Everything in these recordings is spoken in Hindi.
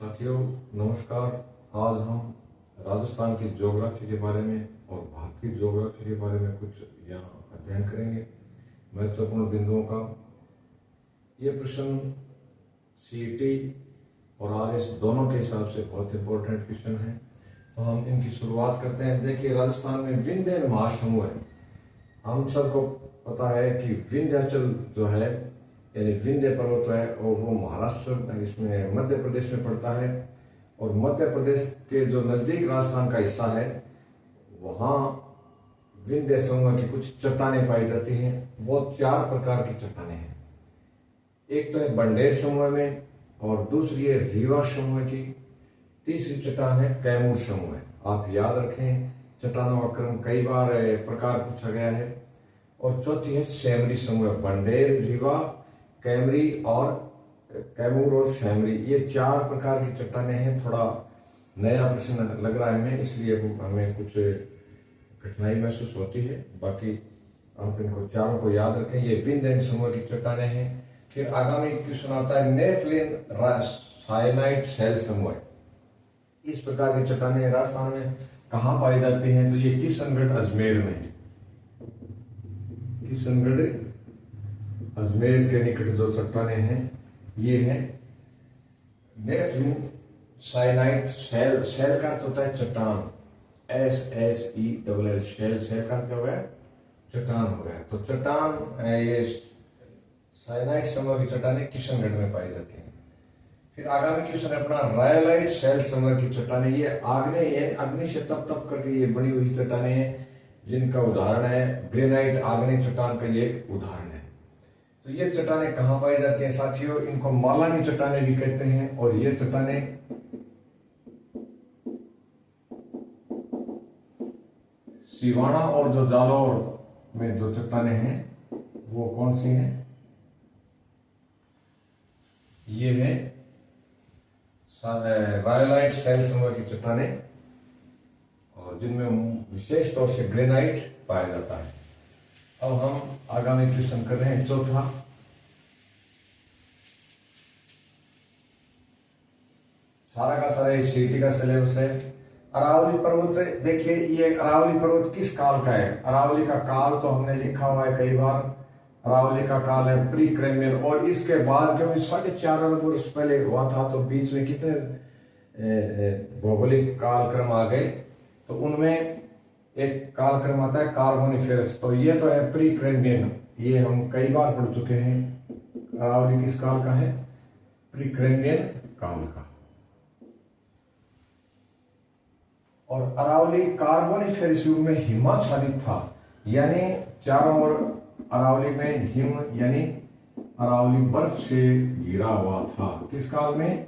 साथियों नमस्कार। आज हम राजस्थान की ज्योग्राफी के बारे में और भारत की ज्योग्राफी के बारे में कुछ यहाँ अध्ययन करेंगे। महत्वपूर्ण बिंदुओं का ये प्रश्न सीईटी और आरएस दोनों के हिसाब से बहुत इंपॉर्टेंट क्वेश्चन है, तो हम इनकी शुरुआत करते हैं। देखिए, राजस्थान में विंध्य महासमूह है। हम सबको पता है कि विंध्याचल जो है यानी विंध्य पर्वत है और वो महाराष्ट्र इसमें मध्य प्रदेश में पड़ता है, और मध्य प्रदेश के जो नजदीक राजस्थान का हिस्सा है वहाँ विंध्य समूह की कुछ चट्टानें पाई जाती हैं। वो 4 प्रकार की चट्टानें हैं। एक तो है बंडेर समूह में, और दूसरी है रीवा समूह की, तीसरी चट्टान है कैमूर समूह है। आप याद रखें, चट्टानों का क्रम कई बार प्रकार पूछा गया है। और चौथी है सैमरी समूह। बंडेर, रीवा, कैमरी और कैमूर और सैमरी, ये 4 प्रकार की चट्टानें हैं। थोड़ा नया प्रश्न लग रहा है हमें, इसलिए हमें कुछ कठिनाई महसूस होती है। बाकी आप इनको चारों को याद रखें। ये विंध्य समूह की चट्टानें हैं। फिर आगामी क्वेश्चन आता है नेफलिन साइनाइट शैल समूह। इस प्रकार की चट्टानें राजस्थान में कहाँ पाई जाती हैं? तो ये किशनगढ़ अजमेर में है। किशनगढ़ अजमेर के निकट जो चट्टानें हैं ये है नेफलिन साइनाइट शैल। शैल का अर्थ होता है चट्टान, SHELL शैल। शैल का अर्थ क्या हो गया? चट्टान हो गया। तो चट्टान ये साइनाइट समूह की चट्टानें किशनगढ़ में पाई जाती हैं। फिर आगामी क्वेश्चन है अपना रायलाइट शैल समूह की चट्टानें। ये अग्नि से तप करके ये बनी हुई चट्टानें हैं, जिनका उदाहरण है ग्रेनाइट। आग्नेय चट्टान का ये एक उदाहरण है। तो ये चट्टानें कहाँ पाई जाती हैं साथियों? इनको मालानी चट्टानें भी कहते हैं। और ये चट्टानें सिवाना और जो जालौर में जो चट्टानें हैं वो कौन सी हैं? ये है रायलाइट शैल समूह की चट्टानें, और जिनमें विशेष तौर से ग्रेनाइट पाया जाता है। अब हम आगामी क्वेश्चन कर रहे हैं चौथा। सारा का सारा ये सीईटी का सिलेबस है। अरावली पर्वत, देखिए ये अरावली पर्वत किस काल का है? अरावली का काल तो हमने लिखा हुआ है कई बार। अरावली का काल है प्री क्रेमियन, और इसके बाद क्योंकि 4.5 अरब वर्ष पहले हुआ था, तो बीच में कितने भौगोलिक कालक्रम आ गए, तो उनमें एक कालक्रम आता है कार्बोनिफेरस। तो ये तो है प्री क्रेमियन, ये हम कई बार पढ़ चुके हैं। अरावली किस काल का है? प्री क्रेमियन काल का। और अरावली कार्बोनिफेरस युग में हिमाच्छादित था, यानी चारों ओर अरावली में हिम यानी अरावली बर्फ से घिरा हुआ था। किस काल में?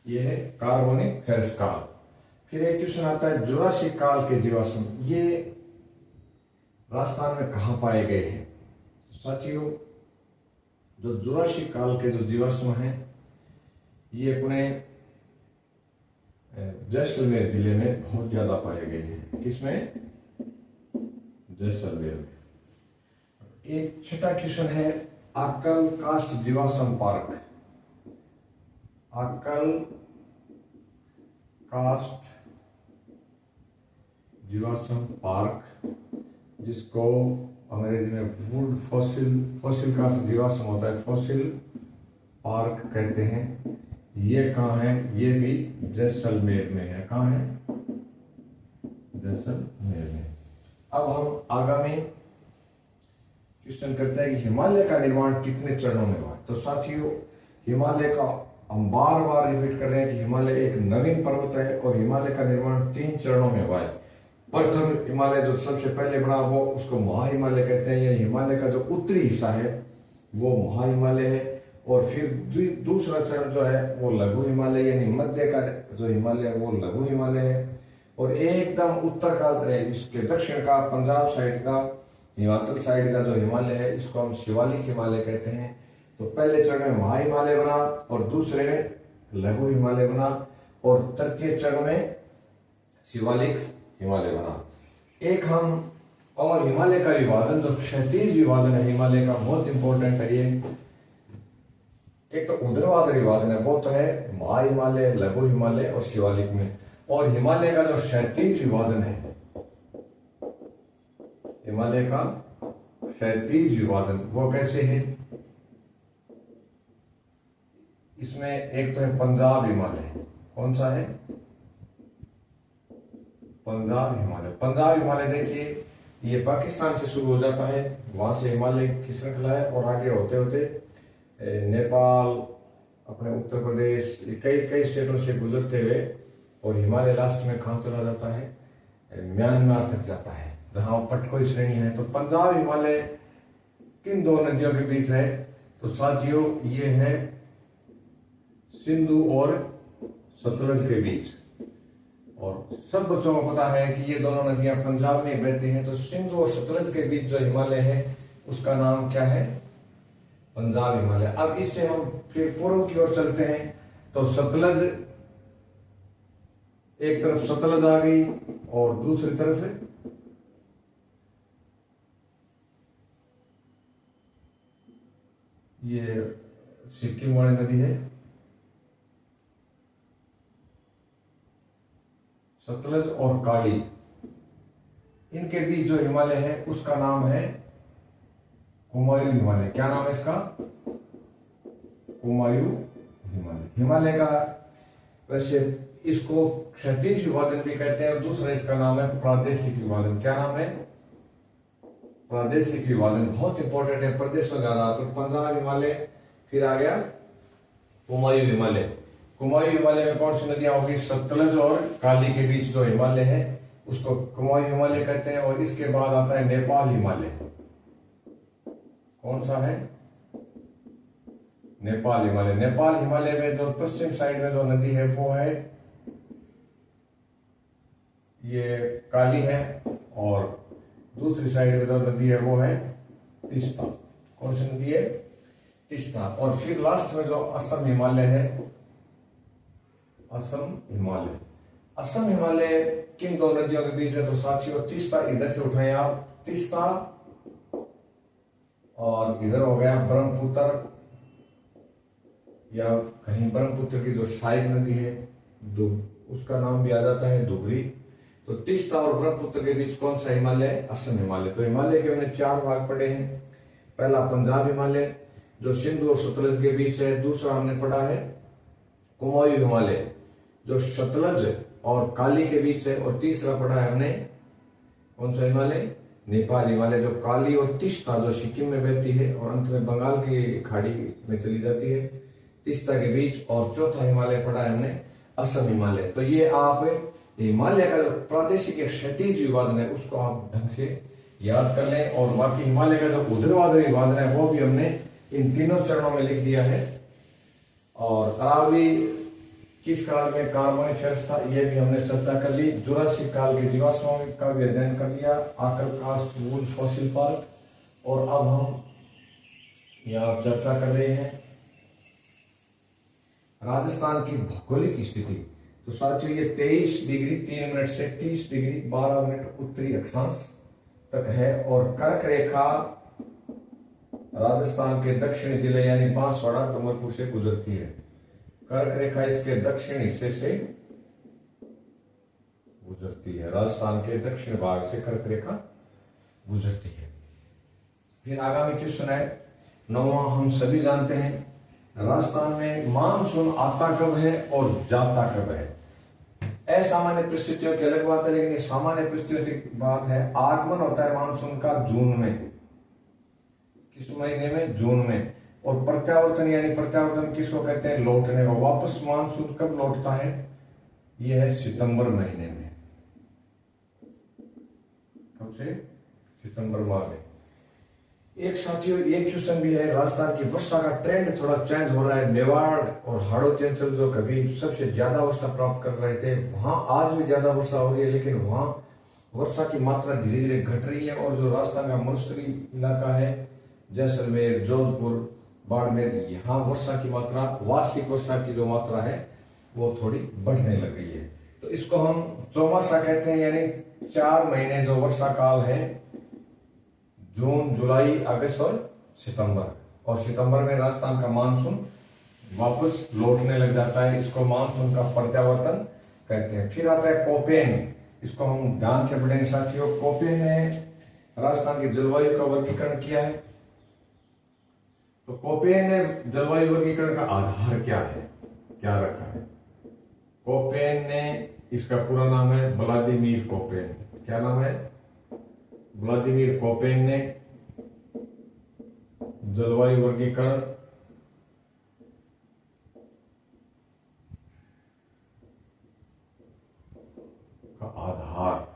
यह है कार्बोनिफेरस काल। फिर एक क्वेश्चन आता है जुरासिक काल के जीवाश्म, ये राजस्थान में कहां पाए गए हैं? साथियों, जो जुरासिक काल के जो जीवाश्म हैं ये अपने जैसलमेर जिले में बहुत ज्यादा पाए गए हैं। किसमें? जैसलमेर में। एक छठा क्वेश्चन है अक्कल कास्ट जीवाश्म पार्क। अक्कल कास्ट जीवाश्म पार्क, जिसको अंग्रेजी में वुड फॉसिल कास्ट जीवाश्म होता है, फॉसिल पार्क कहते हैं। ये कहाँ है? ये भी जैसलमेर में है। कहाँ है? जैसलमेर में। अब हम आगामी क्वेश्चन करते हैं कि हिमालय का निर्माण कितने चरणों में हुआ? तो साथियों, हिमालय का हम बार बार रिपीट कर रहे हैं कि हिमालय एक नवीन पर्वत है, और हिमालय का निर्माण 3 चरणों में हुआ है। प्रथम हिमालय जो सबसे पहले बना वो उसको महाहिमालय कहते हैं, यानी हिमालय का जो उत्तरी हिस्सा है वो महाहिमालय है। और फिर दूसरा चरण जो है वो लघु हिमालय, यानी मध्य का जो हिमालय है वो लघु हिमालय है। और एकदम उत्तर का, इसके दक्षिण का, पंजाब साइड का, हिमाचल साइड का जो हिमालय है इसको हम शिवालिक हिमालय कहते हैं। तो पहले चरण में महाहिमालय बना, और दूसरे में लघु हिमालय बना, और तृतीय चरण में शिवालिक हिमालय बना। एक हम और हिमालय का विभाजन, जो क्षैतिज विभाजन है हिमालय का, बहुत इंपॉर्टेंट है ये। एक तो ऊर्ध्वाधर विभाजन है, वो तो है महा हिमालय, लघु हिमालय और शिवालिक में। और हिमालय का जो क्षैतिज विभाजन है, हिमालय का क्षैतिज विभाजन वो कैसे है? इसमें एक तो है पंजाब हिमालय। कौन सा है? पंजाब हिमालय। पंजाब हिमालय देखिए, ये पाकिस्तान से शुरू हो जाता है, वहां से हिमालय की श्रृंखला है और आगे होते होते नेपाल, अपने उत्तर प्रदेश, कई कई स्टेटों से गुजरते हुए और हिमालय लास्ट में कहां चला जाता है? म्यांमार तक जाता है, जहां पटकोई श्रेणी है। तो पंजाब हिमालय किन दो नदियों के बीच है? तो साथियों ये है सिंधु और सतलज के बीच। और सब बच्चों को पता है कि ये दोनों नदियां पंजाब में बहती हैं। तो सिंधु और सतलज के बीच जो हिमालय है उसका नाम क्या है? पंजाब हिमालय। अब इससे हम फिर पूर्व की ओर चलते हैं, तो सतलज, एक तरफ सतलज आ गई और दूसरी तरफ ये सिक्किम वाली नदी है, सतलज और काली। इनके बीच जो हिमालय है उसका नाम है कुमायूं हिमालय। क्या नाम है इसका? कुमायूं हिमालय। हिमालय का वैसे इसको क्षैतिज विभाजन भी कहते हैं और दूसरा इसका नाम है प्रादेशिक विभाजन। क्या नाम है? प्रादेशिक विभाजन। बहुत इंपॉर्टेंट है प्रदेशों ज्यादा। तो पंजाब हिमालय, फिर आ गया कुमायूं हिमालय। कुमायूं हिमालय में कौन सी नदियां होगी? सतलज और काली के बीच जो हिमालय है उसको कुमायूं हिमालय कहते हैं। और इसके बाद आता है नेपाल हिमालय। कौन सा है? नेपाल हिमालय। नेपाल हिमालय में जो पश्चिम साइड में जो नदी है वो है ये काली है, और दूसरी साइड में जो नदी है वो है तीस्ता। कौन सी नदी है? तीस्ता। और फिर लास्ट में जो असम हिमालय है, असम हिमालय। असम हिमालय किन दो नदियों के बीच है? तो साथियों तीस्ता, इधर से उठाएं आप, तीस्ता, और इधर हो गया ब्रह्मपुत्र, या कहीं ब्रह्मपुत्र की जो सहायक नदी है उसका नाम भी आ जाता है डुगरी। तो तीस्ता और ब्रह्मपुत्र के बीच कौन सा हिमालय है? असम हिमालय। तो हिमालय के हमने 4 भाग पढ़े हैं। पहला पंजाब हिमालय जो सिंधु और सतलज के बीच है, दूसरा हमने पढ़ा है कुमायूं हिमालय जो सतलज और काली के बीच है, और तीसरा पढ़ा है हमने कौन सा हिमालय? नेपाल हिमालय जो काली और तीस्ता जो सिक्किम में बहती है और अंत में बंगाल की खाड़ी में चली जाती है, तीस्ता के बीच। और चौथा हिमालय पढ़ा है हमने असम हिमालय। तो ये आप हिमालय का प्रादेशिक क्षैतिज विभाजन है उसको आप ढंग से याद कर लें। और बाकी हिमालय का जो ऊर्ध्वाधर विभाजन है वो भी हमने इन तीनों चरणों में लिख दिया है। और अरावली किस काल में कार्बोनिफेरस था ये भी हमने चर्चा कर ली। जुरासिक काल के जीवाश्मों का भी अध्ययन कर लिया, आकर कास्ट वूल फॉसिल पार्क। और अब हम यहाँ चर्चा कर रहे हैं राजस्थान की भौगोलिक स्थिति। तो साथियों ये 23 डिग्री 3 मिनट से 30 डिग्री 12 मिनट उत्तरी अक्षांश तक है। और कर्क रेखा राजस्थान के दक्षिणी जिले यानी बांसवाड़ा डूंगरपुर से गुजरती है। कर्क रेखा इसके दक्षिण हिस्से से गुजरती है, राजस्थान के दक्षिण भाग से कर्क रेखा गुजरती है। फिर आगामी क्वेश्चन है 9वां। हम सभी जानते हैं राजस्थान में मानसून आता कब है और जाता कब है। असामान्य परिस्थितियों की अलग बात है, लेकिन ये सामान्य परिस्थितियों की बात है। आगमन होता है मानसून का जून में। किस महीने में? जून में। और प्रत्यावर्तन यानी प्रत्यावर्तन किसको कहते हैं? लौटने को। वापस मानसून कब लौटता है? यह है सितंबर महीने में। कब से? सितंबर माह में। एक साथियों एक क्वेश्चन भी है, राजस्थान की वर्षा का ट्रेंड थोड़ा चेंज हो रहा है। मेवाड़ और हाड़ौती अंचल जो कभी सबसे ज्यादा वर्षा प्राप्त कर रहे थे वहां आज भी ज्यादा वर्षा हो रही है, लेकिन वहां वर्षा की मात्रा धीरे धीरे घट रही है। और जो राजस्थान का मरुस्थलीय इलाका है जैसलमेर, जोधपुर, बाड़मेर, यहाँ वर्षा की मात्रा, वार्षिक वर्षा की जो मात्रा है वो थोड़ी बढ़ने लग गई है। तो इसको हम चौमासा कहते हैं, यानी 4 महीने जो वर्षा काल है, जून, जुलाई, अगस्त और सितंबर। और सितंबर में राजस्थान का मानसून वापस लौटने लग जाता है, इसको मानसून का प्रत्यावर्तन कहते हैं। फिर आता है कोपेन, इसको हम ध्यान से पढ़ेंगे साथियों। कोपेन ने राजस्थान की जलवायु का वर्गीकरण किया है। तो कोपेन ने जलवायु वर्गीकरण का आधार क्या है, क्या रखा है? कोपेन ने, इसका पूरा नाम है व्लादिमीर कोपेन। क्या नाम है? व्लादिमीर कोपेन ने जलवायु वर्गीकरण का आधार,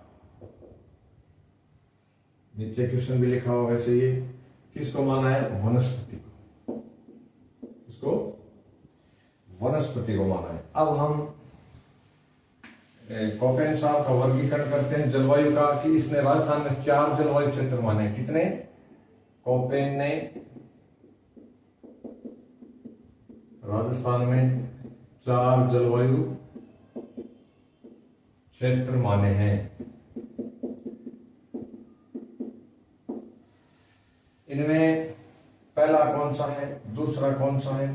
नीचे क्वेश्चन भी लिखा हुआ वैसे ये किसको माना है? वनस्पति को। इसको वनस्पति को माना है। अब हम कोपेन साहब का वर्गीकरण करते हैं जलवायु का, कि इसने राजस्थान में 4 जलवायु क्षेत्र माने। कितने? कोपेन ने राजस्थान में 4 जलवायु क्षेत्र माने हैं। इनमें पहला कौन सा है, दूसरा कौन सा है,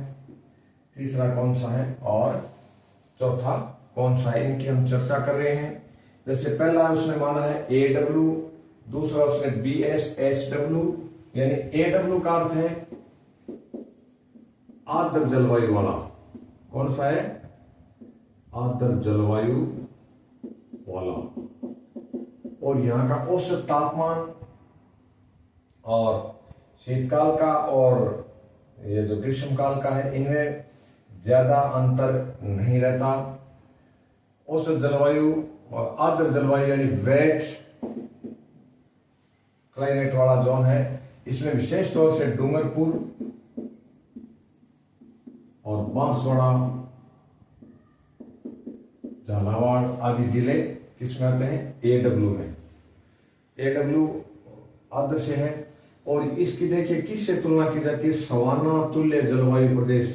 तीसरा कौन सा है और चौथा कौन सा है, इनकी हम चर्चा कर रहे हैं। जैसे पहला उसने माना है AW, दूसरा उसने BSHW, यानी AW का अर्थ है आर्द्र जलवायु वाला। कौन सा है? आर्द्र जलवायु वाला। और यहां का औसत तापमान और शीतकाल का और ये जो ग्रीष्मकाल का है, इनमें ज्यादा अंतर नहीं रहता। औसत जलवायु और आर्द्र जलवायु यानी वेट क्लाइमेट वाला जोन है, इसमें विशेष तौर से डूंगरपुर और बांसवाड़ा, झालावाड़ आदि जिले किसमें आते हैं? AW में। AW आर्द्र से है। और इसकी देखिए किससे तुलना की जाती है? सवाना तुल्य जलवायु प्रदेश।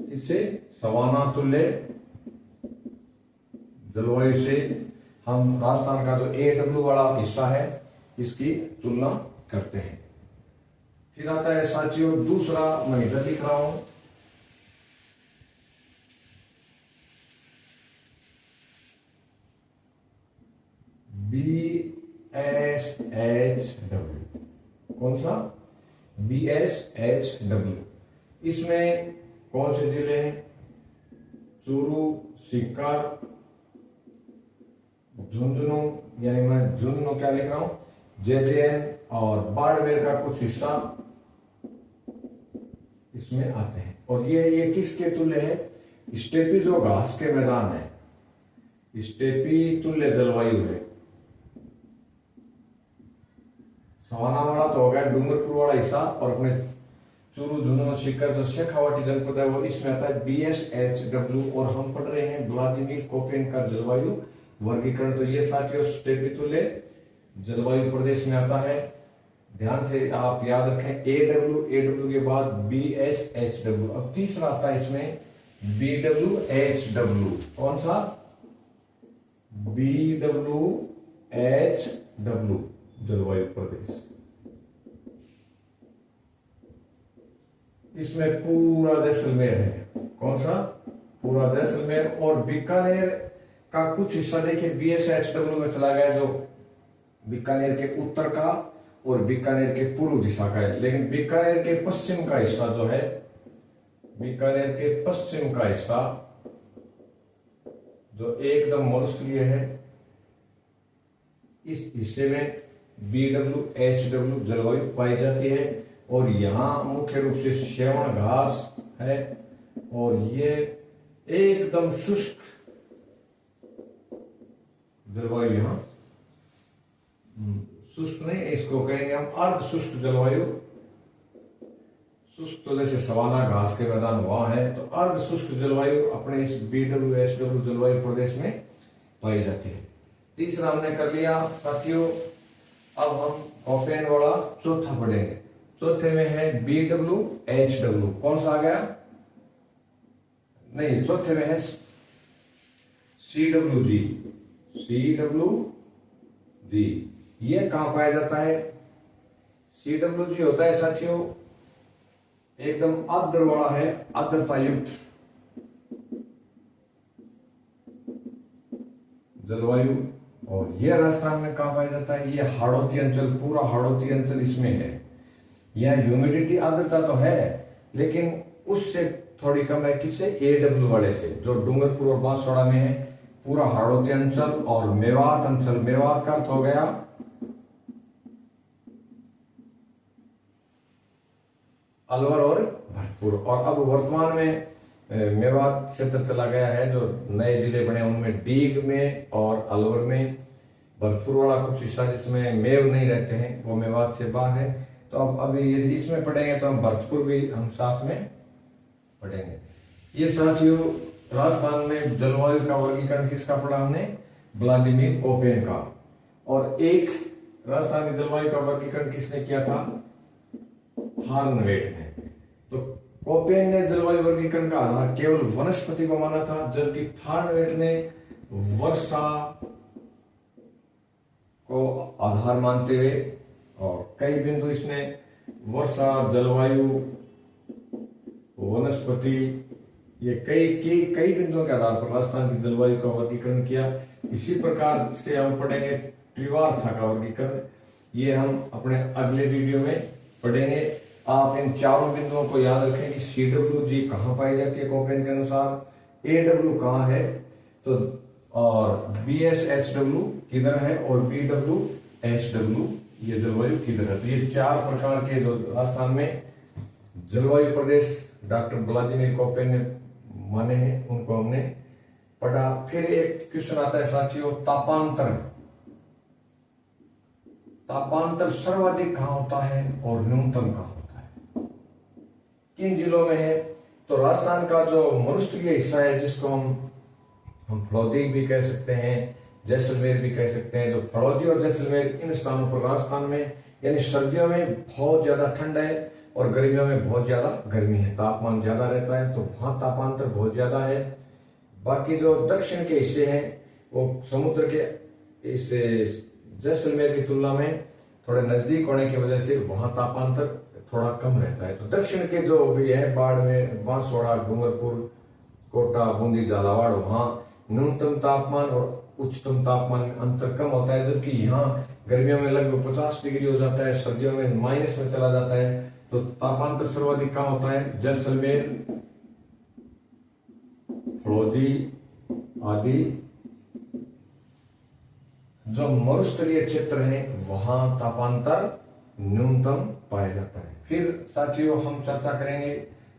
इससे सवाना तुल्य जलवायु से हम राजस्थान का जो AW वाला हिस्सा है इसकी तुलना करते हैं। फिर आता है साथियों दूसरा, मैं इधर लिख रहा हूं, BSHW। कौन सा? BSHW। इसमें कौन से जिले हैं? चूरू, सीकर, झुंझुनू, यानी मैं झुंझुनू क्या लिख रहा हूं, JJN और बाड़मेर का कुछ हिस्सा इसमें आते हैं। और ये किसके तुल्य है? स्टेपी जो घास के मैदान है, स्टेपी तुल्य जलवायु है। सवाना वाला तो हो गया डूंगरपुर वाला हिस्सा, और अपने चूरू, झुंझुनू, सीकर जो शेखावाटी जनपद है वो इसमें आता है BSHW। और हम पढ़ रहे हैं व्लादिमीर कोपेन का जलवायु वर्गीकरण। तो ये साथियों स्टेपी तुल्य जलवायु प्रदेश में आता है। ध्यान से आप याद रखें AW के बाद BSHW। अब तीसरा आता है इसमें BWHW। कौन सा? BWHW जलवायु प्रदेश। इसमें पूरा जैसलमेर है। कौन सा? पूरा जैसलमेर। और बीकानेर का कुछ हिस्सा देखिए BSHW में चला गया, जो बीकानेर के उत्तर का और बीकानेर के पूर्व दिशा का है। लेकिन बीकानेर के पश्चिम का हिस्सा जो है, बीकानेर के पश्चिम का हिस्सा जो एकदम मरुस्थलीय है, इस हिस्से में BWHW जलवायु पाई जाती है। और यहां मुख्य रूप से श्यावण घास है और ये एकदम शुष्क जलवायु, यहां शुष्क नहीं, इसको कहेंगे हम अर्ध शुष्क जलवायु। शुष्क तो जैसे सवाना घास के मैदान वहां है, तो अर्ध शुष्क जलवायु अपने इस BWHW जलवायु प्रदेश में पाई जाती है। तीसरा हमने कर लिया साथियों। अब हम कोपेन वाला चौथा पढ़ेंगे। चौथे में है BWHW। कौन सा आ गया? नहीं, चौथे में है CWG। CWG ये कहां पाया जाता है? CWG होता है साथियों एकदम आर्द्र वाला है, आर्द्रता युक्त जलवायु। और यह राजस्थान में कहाँ पाया जाता है? ये हाड़ौती अंचल, पूरा हाड़ौती अंचल इसमें है। यह ह्यूमिडिटी आर्द्रता तो है लेकिन उससे थोड़ी कम है। किससे? AW वाले से, जो डूंगरपुर और बांसवाड़ा में है। पूरा हाड़ौती अंचल और मेवात अंचल, मेवात का अर्थ हो गया अलवर और भरतपुर। और अब वर्तमान में मेवात क्षेत्र चला गया है। जो नए जिले बने उनमें डीग में और अलवर में, भरतपुर वाला कुछ हिस्सा जिसमें मेव नहीं रहते हैं वो मेवात से बाहर है। तो अब अभी यदि इसमें पढ़ेंगे तो हम भरतपुर भी हम साथ में पढ़ेंगे। ये साथियों राजस्थान में जलवायु का वर्गीकरण किसका पढ़ा हमने? व्लादिमीर कोपेन का। और एक राजस्थान की जलवायु का वर्गीकरण किसने किया था? हार्नवेट ने। तो कोपेन ने जलवायु वर्गीकरण का आधार केवल वनस्पति को माना था, जबकि हार्नवेट ने वर्षा को आधार मानते हुए और कई बिंदु इसने वर्षा, जलवायु, वनस्पति, ये कई बिंदुओं के आधार पर राजस्थान की जलवायु का वर्गीकरण किया। इसी प्रकार से हम पढ़ेंगे त्रिवार्था का वर्गीकरण। ये हम अपने अगले वीडियो में पढ़ेंगे। आप इन चारों बिंदुओं को याद रखें कि CWG कहाँ पाई जाती है कोपेन के अनुसार, AW कहाँ है, तो और BSHW किधर है और BWHW ये जलवायु किधर है। तो ये चार प्रकार के जो राजस्थान में जलवायु प्रदेश डॉक्टर व्लादिमीर कोपेन ने माने हैं उनको हमने पढ़ा। फिर एक क्वेश्चन आता है साथियों, तापांतर। तापांतर सर्वाधिक कहां होता है और न्यूनतम कहां होता है, किन जिलों में है? तो राजस्थान का जो मरुस्थलीय हिस्सा है जिसको हम फलौदी भी कह सकते हैं, जैसलमेर भी कह सकते हैं। तो फलौदी और जैसलमेर इन स्थानों पर राजस्थान में यानी सर्दियों में बहुत ज्यादा ठंड है और गर्मियों में बहुत ज्यादा गर्मी है, तापमान ज्यादा रहता है, तो वहां तापांतर बहुत ज्यादा है। बाकी जो दक्षिण के हिस्से हैं वो समुद्र के इस जैसलमेर की तुलना में थोड़े नजदीक होने की वजह से वहां तापांतर थोड़ा कम रहता है। तो दक्षिण के जो भी है बाड़मेर, बांसवाड़ा, डूंगरपुर, कोटा, बूंदी, झालावाड़, वहां न्यूनतम तापमान और उच्चतम तापमान में अंतर कम होता है, जबकि यहाँ गर्मियों में लगभग 50 डिग्री हो जाता है, सर्दियों में माइनस में चला जाता है। तो तापांतर सर्वाधिक कम होता है जैसलमेर, फलौदी आदि जो मरुस्थलीय क्षेत्र है वहां तापांतर न्यूनतम पाया जाता है। फिर साथियों हम चर्चा करेंगे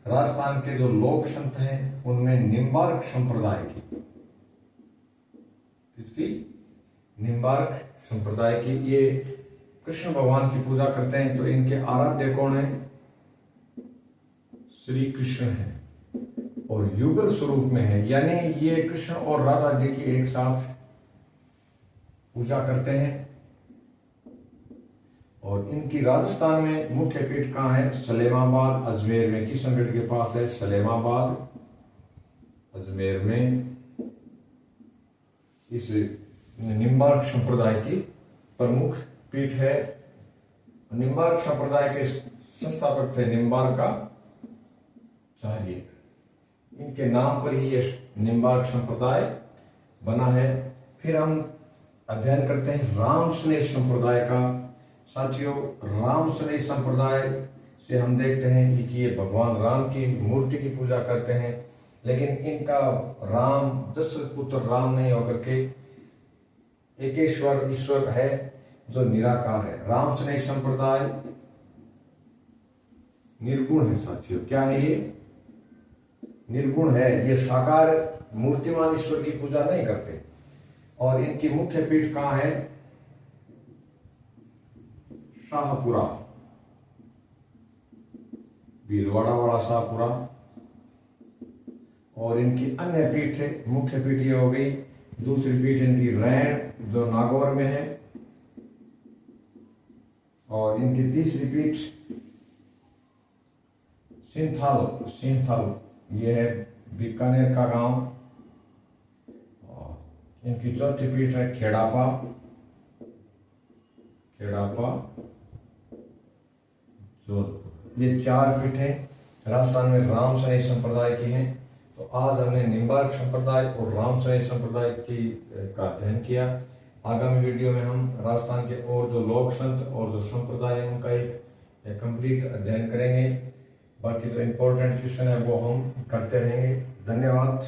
राजस्थान के जो लोक संत हैं उनमें निम्बार्क संप्रदाय की। किसकी? निम्बार्क संप्रदाय की। ये कृष्ण भगवान की पूजा करते हैं। तो इनके आराध्य कौन है? श्री कृष्ण है और युगल स्वरूप में है, यानी ये कृष्ण और राधा जी की एक साथ पूजा करते हैं। और इनकी राजस्थान में मुख्य पीठ कहाँ है? सलेमाबाद, अजमेर में। किशनगढ़ के पास है सलेमाबाद, अजमेर में। इस निम्बार्क संप्रदाय की प्रमुख पीठ है। निम्बार्क संप्रदाय के संस्थापक थे निम्बार्काचार्य। इनके नाम पर ही ये निम्बार्क संप्रदाय बना है। फिर हम अध्ययन करते हैं राम स्नेह संप्रदाय का। साथियों राम स्नेह संप्रदाय से हम देखते हैं कि ये भगवान राम की मूर्ति की पूजा करते हैं, लेकिन इनका राम दशरथ पुत्र राम नहीं होकर के एकेश्वर ईश्वर है जो निराकार है। राम स्नेह संप्रदाय निर्गुण है साथियों। क्या है ये? निर्गुण है। ये साकार मूर्तिमान ईश्वर की पूजा नहीं करते। और इनकी मुख्य पीठ कहां है? शाहपुरा, भीलवाड़ा वाला शाहपुरा। और इनकी अन्य पीठ है, मुख्य पीठ ये हो गई। दूसरी पीठ इनकी रैण जो नागौर में है। और इनकी तीसरी पीठ सिंथल ये है बीकानेर का गांव। और इनकी चौथी पीठ है खेड़ापा जोधपुर। ये चार पीठें राजस्थान में राम सनेही संप्रदाय की हैं। तो आज हमने निम्बार्क संप्रदाय और राम सनेही संप्रदाय का अध्ययन किया। आगामी वीडियो में हम राजस्थान के और जो लोक संत और जो संप्रदाय है उनका एक कंप्लीट अध्ययन करेंगे। बाकी जो इम्पोर्टेंट क्वेश्चन है वो हम करते रहेंगे। धन्यवाद।